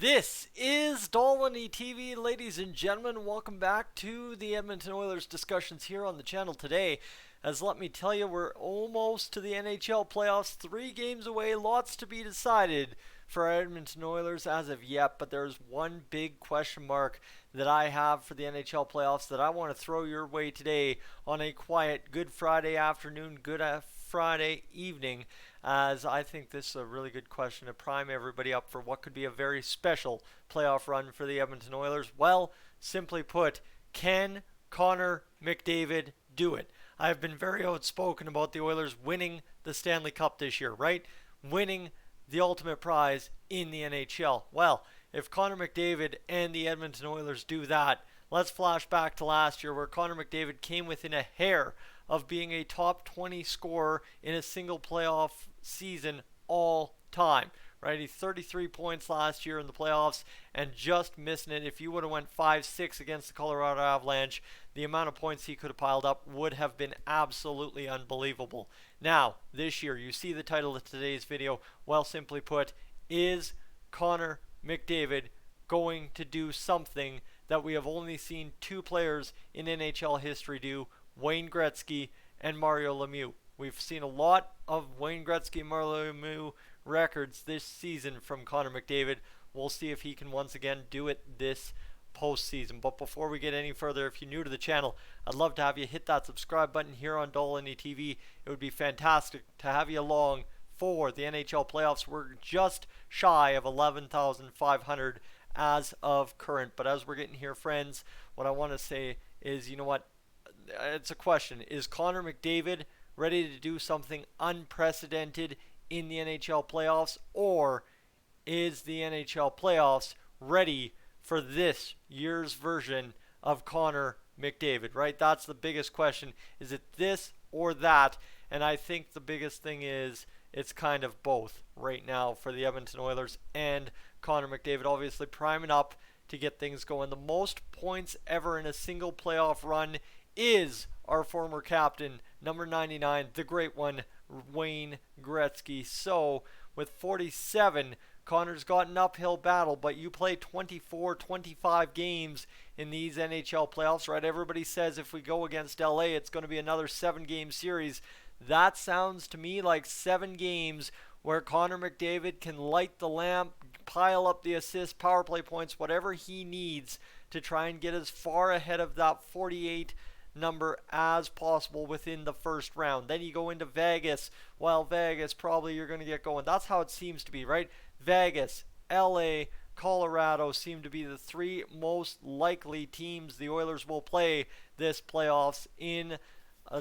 This is Dolwany TV, ladies and gentlemen. Welcome back to the Edmonton Oilers discussions here on the channel today. As let me tell you, we're almost to the NHL playoffs, 3 games away, lots to be decided for our Edmonton Oilers as of yet, but there's one big question mark that I have for the NHL playoffs that I want to throw your way today on a quiet Good Friday afternoon, Good Friday evening, as I think this is a really good question to prime everybody up for what could be a very special playoff run for the Edmonton Oilers. Well, simply put, can Connor McDavid do it? I've been very outspoken about the Oilers winning the Stanley Cup this year, right? Winning the ultimate prize in the NHL. Well, if Connor McDavid and the Edmonton Oilers do that, let's flash back to last year where Connor McDavid came within a hair of being a top 20 scorer in a single playoff season all time. Right, he 33 points last year in the playoffs and just missing it. If you would have went 5-6 against the Colorado Avalanche, the amount of points he could have piled up would have been absolutely unbelievable. Now, this year, you see the title of today's video. Well, simply put, is Connor McDavid going to do something that we have only seen 2 players in NHL history do, Wayne Gretzky and Mario Lemieux? We've seen a lot of Wayne Gretzky and Mario Lemieux records this season from Connor McDavid. We'll see if he can once again do it this postseason. But before we get any further, if you're new to the channel, I'd love to have you hit that subscribe button here on Dolwany TV. It would be fantastic to have you along for the NHL playoffs. We're just shy of 11,500 as of current. But as we're getting here, friends, what I want to say is, you know what? It's a question. Is Connor McDavid ready to do something unprecedented in the NHL playoffs, or is the NHL playoffs ready for this year's version of Connor McDavid, right? That's the biggest question. Is it this or that? And I think the biggest thing is it's kind of both right now for the Edmonton Oilers and Connor McDavid, obviously priming up to get things going. The most points ever in a single playoff run is our former captain, number 99, the great one, Wayne Gretzky. So with 47, Connor's got an uphill battle, but you play 24, 25 games in these NHL playoffs, right? Everybody says if we go against LA, it's going to be another 7-game series. That sounds to me like 7 games where Connor McDavid can light the lamp, pile up the assists, power play points, whatever he needs to try and get as far ahead of that 48 number as possible within the first round. Then you go into Vegas. Well, Vegas, probably you're going to get going. That's how it seems to be, right? Vegas, LA, Colorado seem to be the 3 most likely teams the Oilers will play this playoffs in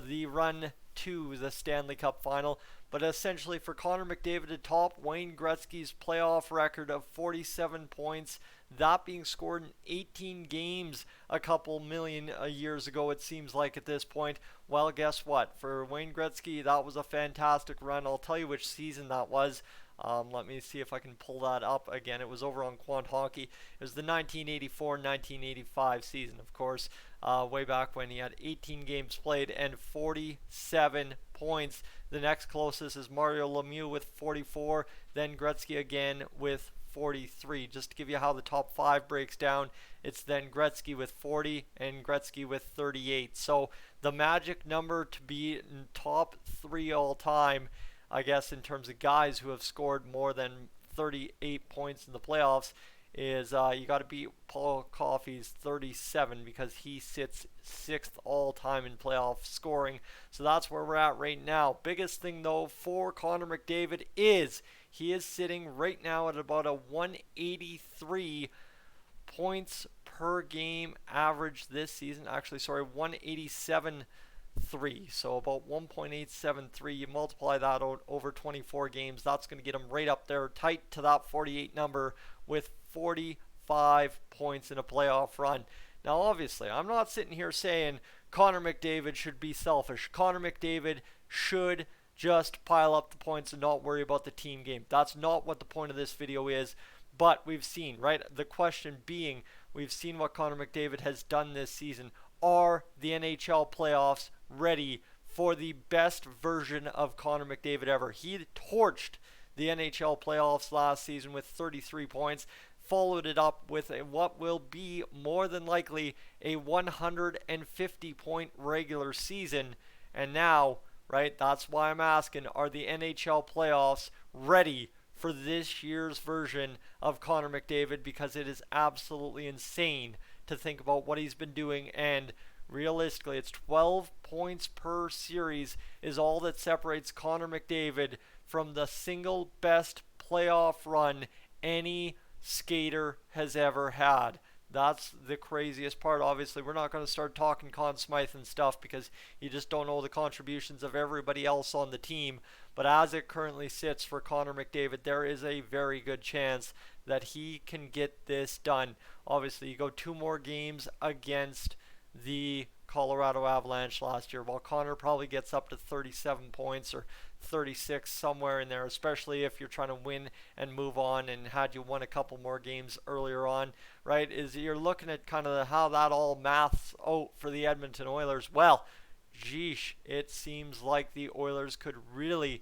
the run to the Stanley Cup final. But essentially for Connor McDavid to top Wayne Gretzky's playoff record of 47 points, that being scored in 18 games a couple million years ago, it seems like at this point. Well, guess what? For Wayne Gretzky, that was a fantastic run. I'll tell you which season that was. Let me see if I can pull that up again. It was over on Quant Hockey. It was the 1984-1985 season, of course, way back when he had 18 games played and 47 points. The next closest is Mario Lemieux with 44, then Gretzky again with 43. Just to give you how the top 5 breaks down, it's then Gretzky with 40 and Gretzky with 38. So the magic number to be in top 3 all time, I guess, in terms of guys who have scored more than 38 points in the playoffs, is you got to beat Paul Coffey's 37 because he sits 6th all time in playoff scoring. So that's where we're at right now. Biggest thing though for Connor McDavid is he is sitting right now at about a 183 points per game average this season. Actually, sorry, 187.3. So about 1.873. You multiply that out over 24 games. That's going to get him right up there, tight to that 48 number with 45 points in a playoff run. Now, obviously, I'm not sitting here saying Connor McDavid should be selfish. Connor McDavid should just pile up the points and not worry about the team game. That's not what the point of this video is. But we've seen, right? The question being, we've seen what Connor McDavid has done this season. Are the NHL playoffs ready for the best version of Connor McDavid ever? He torched the NHL playoffs last season with 33 points. Followed it up with what will be more than likely a 150 point regular season. And now, right, that's why I'm asking, are the NHL playoffs ready for this year's version of Connor McDavid? Because it is absolutely insane to think about what he's been doing, and realistically it's 12 points per series is all that separates Connor McDavid from the single best playoff run any skater has ever had. That's the craziest part. Obviously, we're not going to start talking Conn Smythe and stuff because you just don't know the contributions of everybody else on the team. But as it currently sits for Connor McDavid, there is a very good chance that he can get this done. Obviously, you go 2 more games against the Colorado Avalanche last year, while Connor probably gets up to 37 points or 36, somewhere in there, especially if you're trying to win and move on, and had you won a couple more games earlier on, right, is you're looking at kind of how that all maths out for the Edmonton Oilers. Well, geesh, it seems like the Oilers could really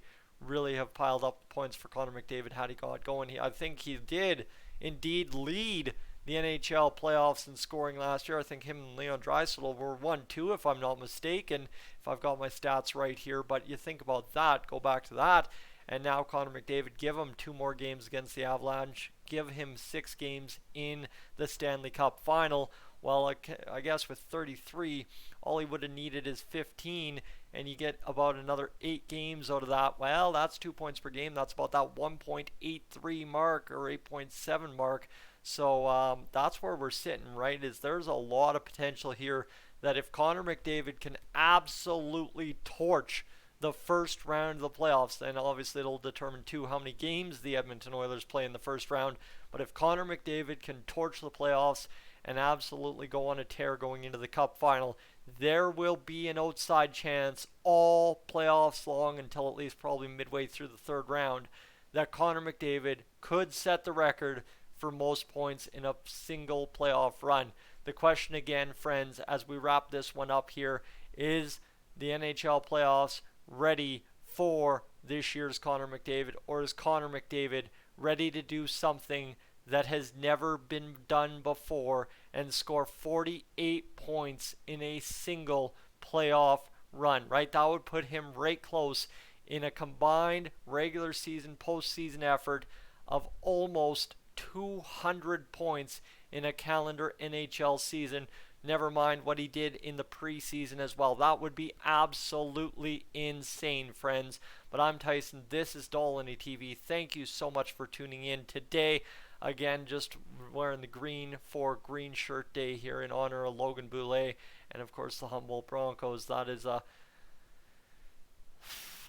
have piled up points for Connor McDavid had he got going. I think he did indeed lead the NHL playoffs in scoring last year. I think him and Leon Draisaitl were 1-2 if I'm not mistaken, if I've got my stats right here. But you think about that, go back to that, and now Connor McDavid, give him 2 more games against the Avalanche, give him 6 games in the Stanley Cup final. Well, I guess with 33, all he would have needed is 15, and you get about another 8 games out of that. Well, that's 2 points per game. That's about that 1.83 mark or 8.7 mark. So that's where we're sitting, right? Is there's a lot of potential here that if Connor McDavid can absolutely torch the first round of the playoffs, then obviously it'll determine too how many games the Edmonton Oilers play in the first round. But if Connor McDavid can torch the playoffs and absolutely go on a tear going into the Cup final, there will be an outside chance all playoffs long until at least probably midway through the third round that Connor McDavid could set the record for most points in a single playoff run. The question again, friends, as we wrap this one up here, is the NHL playoffs ready for this year's Connor McDavid, or is Connor McDavid ready to do something that has never been done before and score 48 points in a single playoff run, right? That would put him right close in a combined regular season, postseason effort of almost 200 points in a calendar NHL season. Never mind what he did in the preseason as well. That would be absolutely insane, friends. But I'm Tyson. This is Dolany TV. Thank you so much for tuning in today. Again, just wearing the green for Green Shirt Day here in honor of Logan Boulet and, of course, the Humboldt Broncos. That is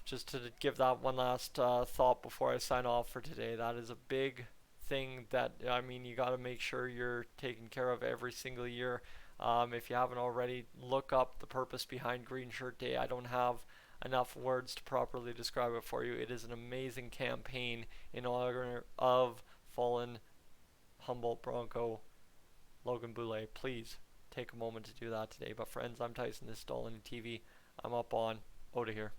just to give that one last thought before I sign off for today. That is a big thing that, I mean, you got to make sure you're taken care of every single year. If you haven't already, look up the purpose behind Green Shirt Day. I don't have enough words to properly describe it for you. It is an amazing campaign in honor of fallen Humboldt Bronco Logan Boulet. Please take a moment to do that today. But friends, I'm Tyson. This is Dolany TV. I'm up on out of here.